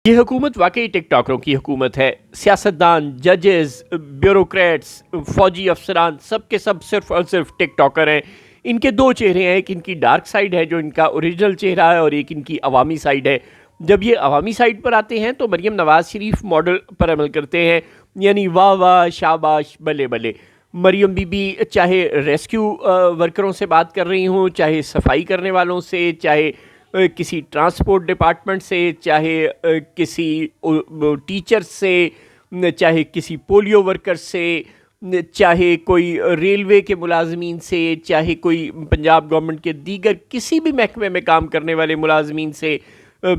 یہ حکومت واقعی ٹک ٹاکروں کی حکومت ہے. سیاستدان، ججز، بیوروکریٹس، فوجی افسران سب کے سب صرف اور صرف ٹک ٹاکر ہیں. ان کے دو چہرے ہیں، ایک ان کی ڈارک سائڈ ہے جو ان کا اوریجنل چہرہ ہے، اور ایک ان کی عوامی سائڈ ہے. جب یہ عوامی سائڈ پر آتے ہیں تو مریم نواز شریف ماڈل پر عمل کرتے ہیں، یعنی واہ واہ، شاباش، بلے بلے. مریم بی بی چاہے ریسکیو ورکروں سے بات کر رہی ہوں، چاہے صفائی کرنے والوں سے، چاہے کسی ٹرانسپورٹ ڈپارٹمنٹ سے، چاہے کسی ٹیچر سے، چاہے کسی پولیو ورکر سے، چاہے کوئی ریلوے کے ملازمین سے، چاہے کوئی پنجاب گورنمنٹ کے دیگر کسی بھی محکمے میں کام کرنے والے ملازمین سے،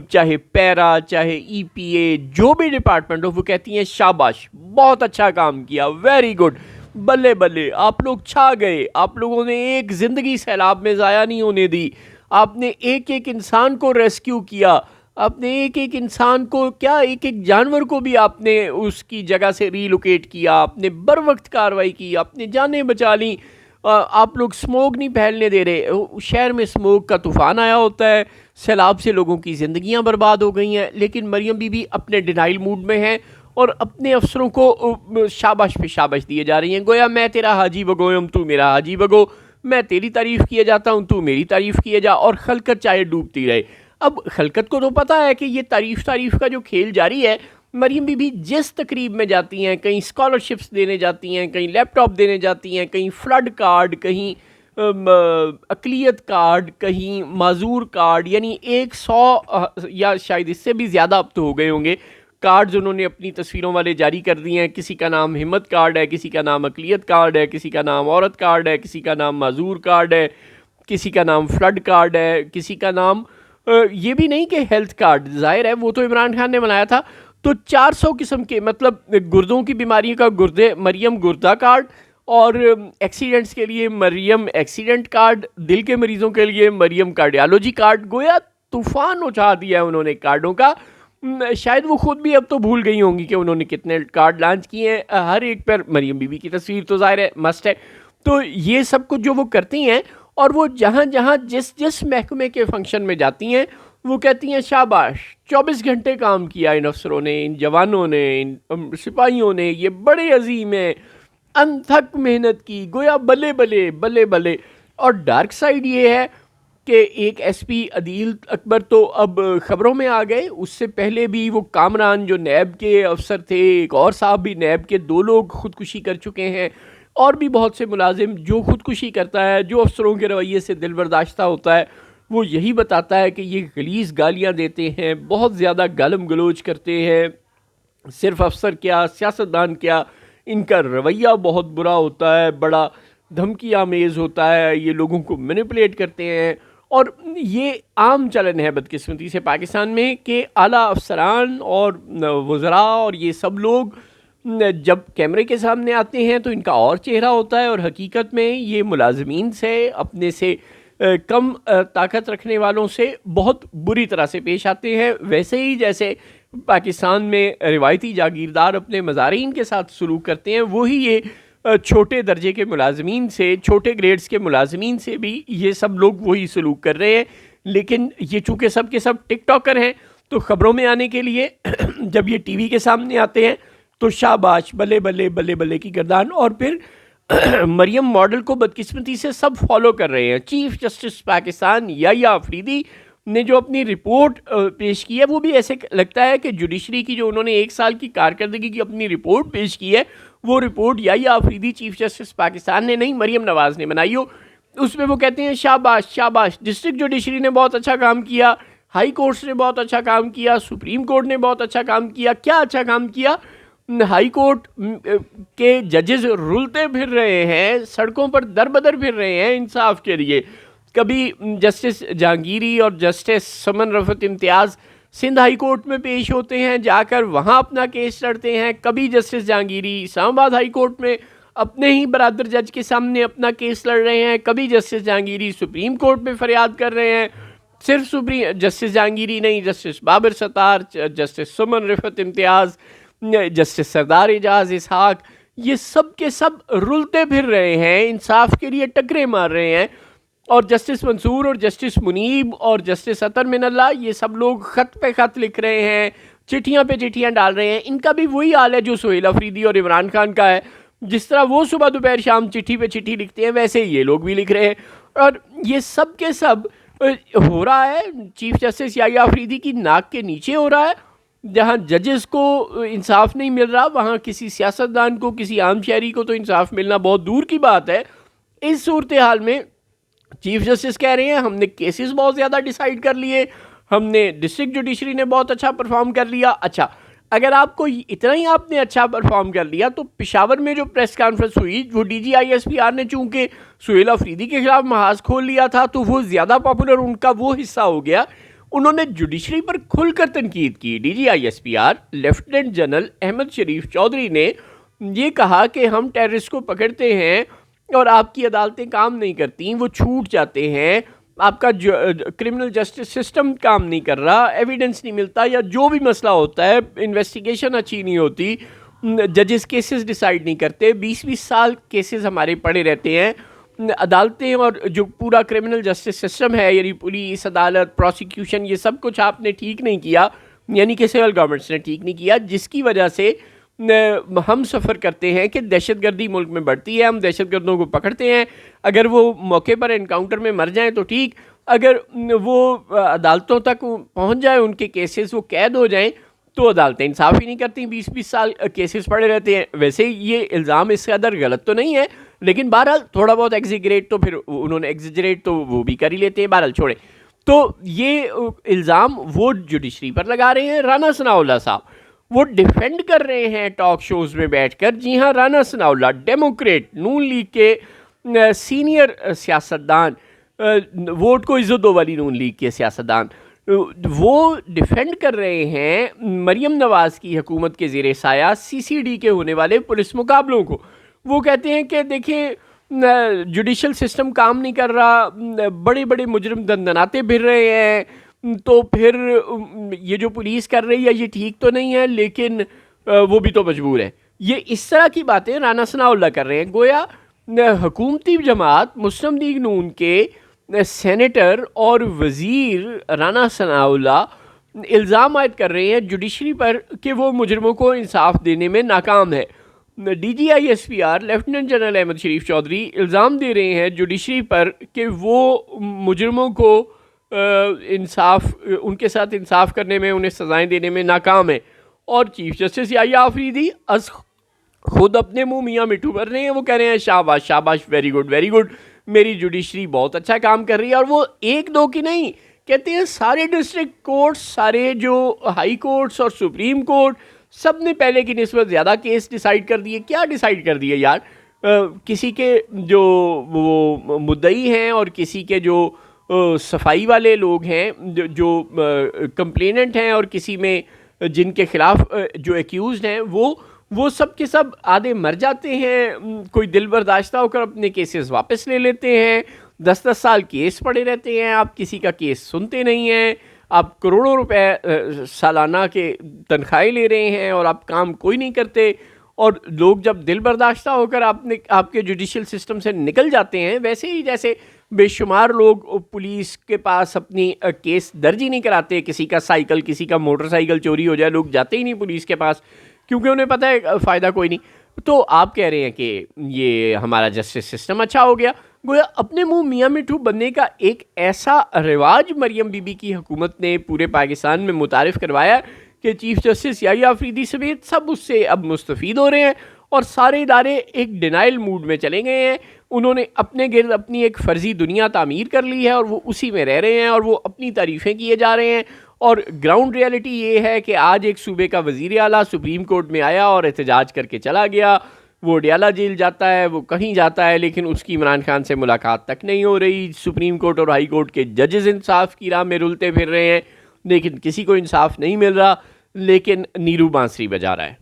چاہے پیرا، چاہے ای پی اے، جو بھی ڈپارٹمنٹ ہو، وہ کہتی ہیں شاباش، بہت اچھا کام کیا، ویری گڈ، بلے بلے، آپ لوگ چھا گئے، آپ لوگوں نے ایک زندگی سیلاب میں ضائع نہیں ہونے دی، آپ نے ایک ایک انسان کو ریسکیو کیا، آپ نے ایک ایک انسان کو کیا، ایک ایک جانور کو بھی آپ نے اس کی جگہ سے ری لوکیٹ کیا، آپ نے بر وقت کارروائی کی، آپ نے جانیں بچا لیں. آپ لوگ سموگ نہیں پھیلنے دے رہے. شہر میں سموگ کا طوفان آیا ہوتا ہے، سیلاب سے لوگوں کی زندگیاں برباد ہو گئی ہیں، لیکن مریم بی بی اپنے ڈینائل موڈ میں ہیں اور اپنے افسروں کو شاباش پہ شاباش دیے جا رہی ہیں، گویا میں تیرا حاجی بگویم، تو میرا حاجی بگو، میں تیری تعریف کیے جاتا ہوں، تو میری تعریف کیے جا، اور خلقت چاہے ڈوبتی رہے. اب خلقت کو تو پتہ ہے کہ یہ تعریف کا جو کھیل جاری ہے. مریم بی بی جس تقریب میں جاتی ہیں، کہیں اسکالرشپس دینے جاتی ہیں، کہیں لیپ ٹاپ دینے جاتی ہیں، کہیں فلڈ کارڈ، کہیں اقلیت کارڈ، کہیں معذور کارڈ، یعنی 100 یا شاید اس سے بھی زیادہ اب تو ہو گئے ہوں گے کارڈز انہوں نے اپنی تصویروں والے جاری کر دیے ہیں. کسی کا نام ہمت کارڈ ہے، کسی کا نام اقلیت کارڈ ہے، کسی کا نام عورت کارڈ ہے، کسی کا نام معذور کارڈ ہے، کسی کا نام فلڈ کارڈ ہے، کسی کا نام یہ بھی نہیں کہ ہیلتھ کارڈ، ظاہر ہے وہ تو عمران خان نے بنایا تھا. تو 400 قسم کے، مطلب گردوں کی بیماری کا مریم گردہ کارڈ، اور ایکسیڈنٹس کے لیے مریم ایکسیڈنٹ کارڈ، دل کے مریضوں کے لیے مریم کارڈیالوجی کارڈ. گویا طوفان اٹھا دیا ہے انہوں نے کارڈوں کا. شاید وہ خود بھی اب تو بھول گئی ہوں گی کہ انہوں نے کتنے کارڈ لانچ کیے ہیں. ہر ایک پر مریم بی بی کی تصویر تو ظاہر ہے مسٹ ہے. تو یہ سب کچھ جو وہ کرتی ہیں، اور وہ جہاں جہاں جس محکمے کے فنکشن میں جاتی ہیں، وہ کہتی ہیں شاباش، 24 گھنٹے کام کیا ان افسروں نے، ان جوانوں نے، ان سپاہیوں نے، یہ بڑے عظیم ہیں، انتھک محنت کی، گویا بلے بلے بلے بلے. اور ڈارک سائڈ یہ ہے کہ ایک ایس پی عدیل اکبر تو اب خبروں میں آ گئے. اس سے پہلے بھی وہ کامران جو نیب کے افسر تھے، ایک اور صاحب بھی نیب کے، 2 لوگ خودکشی کر چکے ہیں، اور بھی بہت سے ملازم. جو خودکشی کرتا ہے، جو افسروں کے رویے سے دل برداشتہ ہوتا ہے، وہ یہی بتاتا ہے کہ یہ غلیظ گالیاں دیتے ہیں، بہت زیادہ گالم گلوچ کرتے ہیں. صرف افسر کیا، سیاستدان کیا، ان کا رویہ بہت برا ہوتا ہے، بڑا دھمکی آمیز ہوتا ہے، یہ لوگوں کو مینیپولیٹ کرتے ہیں. اور یہ عام چلن ہے بدقسمتی سے پاکستان میں کہ اعلیٰ افسران اور وزراء اور یہ سب لوگ جب کیمرے کے سامنے آتے ہیں تو ان کا اور چہرہ ہوتا ہے، اور حقیقت میں یہ ملازمین سے، اپنے سے کم طاقت رکھنے والوں سے بہت بری طرح سے پیش آتے ہیں. ویسے ہی جیسے پاکستان میں روایتی جاگیردار اپنے مزارعین کے ساتھ سلوک کرتے ہیں، وہی یہ چھوٹے درجے کے ملازمین سے، چھوٹے گریڈز کے ملازمین سے بھی یہ سب لوگ وہی سلوک کر رہے ہیں. لیکن یہ چونکہ سب کے سب ٹک ٹاکر ہیں، تو خبروں میں آنے کے لیے جب یہ ٹی وی کے سامنے آتے ہیں تو شاباش، بلے بلے بلے بلے کی گردان. اور پھر مریم ماڈل کو بدقسمتی سے سب فالو کر رہے ہیں. چیف جسٹس پاکستان یحییٰ آفریدی نے جو اپنی رپورٹ پیش کی ہے، وہ بھی ایسے لگتا ہے کہ جوڈیشری کی جو انہوں نے 1 سال کی کارکردگی کی اپنی رپورٹ پیش کی ہے، وہ رپورٹ یحییٰ آفریدی چیف جسٹس پاکستان نے نہیں، مریم نواز نے بنائی ہو. اس میں وہ کہتے ہیں شاباش شاباش، ڈسٹرکٹ جوڈیشری نے بہت اچھا کام کیا، ہائی کورٹس نے بہت اچھا کام کیا، سپریم کورٹ نے بہت اچھا کام کیا. کیا اچھا کام کیا؟ ہائی کورٹ کے ججز رلتے پھر رہے ہیں، سڑکوں پر در بدر پھر رہے ہیں انصاف کے لیے. کبھی جسٹس جہانگیری اور جسٹس سمن رفعت امتیاز سندھ ہائی کورٹ میں پیش ہوتے ہیں، جا کر وہاں اپنا کیس لڑتے ہیں. کبھی جسٹس جہانگیری اسلام آباد ہائی کورٹ میں اپنے ہی برادر جج کے سامنے اپنا کیس لڑ رہے ہیں. کبھی جسٹس جہانگیری سپریم کورٹ میں فریاد کر رہے ہیں. صرف جسٹس جہانگیری نہیں، جسٹس بابر ستار، جسٹس سمن رفعت امتیاز، جسٹس سردار اعجاز اسحاق، یہ سب کے سب رلتے پھر رہے ہیں، انصاف کے لیے ٹکرے مار رہے ہیں. اور جسٹس منصور اور جسٹس منیب اور جسٹس اطہر من اللہ، یہ سب لوگ خط پہ خط لکھ رہے ہیں، چٹھیاں پہ چٹھیاں ڈال رہے ہیں. ان کا بھی وہی حال ہے جو سہیل افریدی اور عمران خان کا ہے. جس طرح وہ صبح دوپہر شام چٹھی پہ چٹھی لکھتے ہیں ویسے ہی یہ لوگ بھی لکھ رہے ہیں. اور یہ سب کے سب ہو رہا ہے چیف جسٹس یحییٰ افریدی کی ناک کے نیچے ہو رہا ہے. جہاں ججز کو انصاف نہیں مل رہا وہاں کسی سیاستدان کو, کسی عام شہری کو تو انصاف ملنا بہت دور کی بات ہے. اس صورتحال میں چیف جسٹس کہہ رہے ہیں ہم نے کیسز بہت زیادہ ڈیسائیڈ کر لیے, ہم نے ڈسٹرکٹ جوڈیشری نے بہت اچھا پرفارم کر لیا. اچھا, اگر آپ کو اتنا ہی آپ نے اچھا پرفارم کر لیا تو پشاور میں جو پریس کانفرنس ہوئی وہ D G I S P R نے چونکہ سہیل افریدی کے خلاف محاذ کھول لیا تھا تو وہ زیادہ پاپولر ان کا وہ حصہ ہو گیا. انہوں نے جوڈیشری پر کھل کر تنقید کی. D G I S P R lieutenant general Ahmed Sharif Chaudhry نے یہ کہا کہ ہم ٹیررسٹ کو پکڑتے ہیں اور آپ کی عدالتیں کام نہیں کرتی, وہ چھوٹ جاتے ہیں, آپ کا کرمنل جسٹس سسٹم کام نہیں کر رہا, ایویڈنس نہیں ملتا, یا جو بھی مسئلہ ہوتا ہے انویسٹیگیشن اچھی نہیں ہوتی, ججز کیسز ڈیسائیڈ نہیں کرتے, 20-20 سال کیسز ہمارے پڑے رہتے ہیں, عدالتیں اور جو پورا کرمنل جسٹس سسٹم ہے یعنی پولیس, عدالت, پروسیکیوشن, یہ سب کچھ آپ نے ٹھیک نہیں کیا, یعنی کہ سیول گورنمنٹس نے ٹھیک نہیں کیا, جس کی وجہ سے ہم سفر کرتے ہیں کہ دہشت گردی ملک میں بڑھتی ہے, ہم دہشت گردوں کو پکڑتے ہیں, اگر وہ موقع پر انکاؤنٹر میں مر جائیں تو ٹھیک, اگر وہ عدالتوں تک پہنچ جائیں ان کے کیسز وہ قید ہو جائیں تو عدالتیں انصاف ہی نہیں کرتی, 20-20 سال کیسز پڑے رہتے ہیں. ویسے یہ الزام اس قدر غلط تو نہیں ہے لیکن بہرحال تھوڑا بہت ایگزیگریٹ تو پھر انہوں نے ایگزیجریٹ تو وہ بھی کر ہی لیتے ہیں, بہرحال چھوڑیں. تو یہ الزام وہ جوڈیشری پر لگا رہے ہیں. رانا ثناءاللہ صاحب وہ ڈیفینڈ کر رہے ہیں ٹاک شوز میں بیٹھ کر. جی ہاں, رانا ثناءاللہ ڈیموکریٹ نون لیگ کے سینئر سیاستدان, ووٹ کو عزت دو والی نون لیگ کے سیاستدان, وہ ڈیفینڈ کر رہے ہیں مریم نواز کی حکومت کے زیر سایہ سی سی ڈی کے ہونے والے پولیس مقابلوں کو. وہ کہتے ہیں کہ دیکھیں جوڈیشل سسٹم کام نہیں کر رہا, بڑے بڑے مجرم دندناتے پھر رہے ہیں, تو پھر یہ جو پولیس کر رہی ہے یہ ٹھیک تو نہیں ہے لیکن وہ بھی تو مجبور ہے. یہ اس طرح کی باتیں رانا ثناءاللہ کر رہے ہیں. گویا حکومتی جماعت مسلم لیگ نون کے سینیٹر اور وزیر رانا ثناءاللہ الزام عائد کر رہے ہیں جوڈیشری پر کہ وہ مجرموں کو انصاف دینے میں ناکام ہے. D G I S P R lieutenant general Ahmed Sharif Chaudhry الزام دے رہے ہیں جوڈیشری پر کہ وہ مجرموں کو انصاف, ان کے ساتھ انصاف کرنے میں, انہیں سزائیں دینے میں ناکام ہے. اور چیف جسٹس یحییٰ افریدی خود اپنے منہ میاں مٹھو بھر رہے ہیں, وہ کہہ رہے ہیں شاباش شاباش, ویری گڈ ویری گڈ, میری جوڈیشری بہت اچھا کام کر رہی ہے. اور وہ ایک دو کی نہیں, کہتے ہیں سارے ڈسٹرکٹ کورٹس, سارے جو ہائی کورٹس اور سپریم کورٹ, سب نے پہلے کی نسبت زیادہ کیس ڈیسائیڈ کر دیے. کیا ڈیسائیڈ کر دیے یار؟ کسی کے جو وہ مدعی ہیں اور کسی کے جو صفائی والے لوگ ہیں, جو کمپلیننٹ ہیں, اور کسی میں جن کے خلاف جو ایکیوزڈ ہیں, وہ سب کے سب آدھے مر جاتے ہیں, کوئی دل برداشتہ ہو کر اپنے کیسز واپس لے لیتے ہیں, 10-10 سال کیس پڑے رہتے ہیں, آپ کسی کا کیس سنتے نہیں ہیں, آپ کروڑوں روپے سالانہ کے تنخواہیں لے رہے ہیں اور آپ کام کوئی نہیں کرتے. اور لوگ جب دل برداشتہ ہو کر آپ کے جوڈیشل سسٹم سے نکل جاتے ہیں, ویسے ہی جیسے بے شمار لوگ پولیس کے پاس اپنی کیس درج ہی نہیں کراتے. کسی کا سائیکل, کسی کا موٹر سائیکل چوری ہو جائے, لوگ جاتے ہی نہیں پولیس کے پاس کیونکہ انہیں پتہ ہے فائدہ کوئی نہیں. تو آپ کہہ رہے ہیں کہ یہ ہمارا جسٹس سسٹم اچھا ہو گیا. گویا اپنے منہ میاں مٹھو بننے کا ایک ایسا رواج مریم بی بی کی حکومت نے پورے پاکستان میں متعارف کروایا کہ چیف جسٹس یحییٰ افریدی سمیت سب اس سے اب مستفید ہو رہے ہیں, اور سارے ادارے ایک ڈینائل موڈ میں چلے گئے ہیں. انہوں نے اپنے گرد اپنی ایک فرضی دنیا تعمیر کر لی ہے اور وہ اسی میں رہ رہے ہیں, اور وہ اپنی تعریفیں کیے جا رہے ہیں. اور گراؤنڈ ریئلٹی یہ ہے کہ آج ایک صوبے کا وزیر اعلیٰ سپریم کورٹ میں آیا اور احتجاج کر کے چلا گیا, وہ ڈیالہ جیل جاتا ہے, وہ کہیں جاتا ہے, لیکن اس کی عمران خان سے ملاقات تک نہیں ہو رہی. سپریم کورٹ اور ہائی کورٹ کے ججز انصاف کی راہ میں رلتے پھر رہے ہیں لیکن کسی کو انصاف نہیں مل رہا, لیکن نیرو بانسری بجا رہا ہے.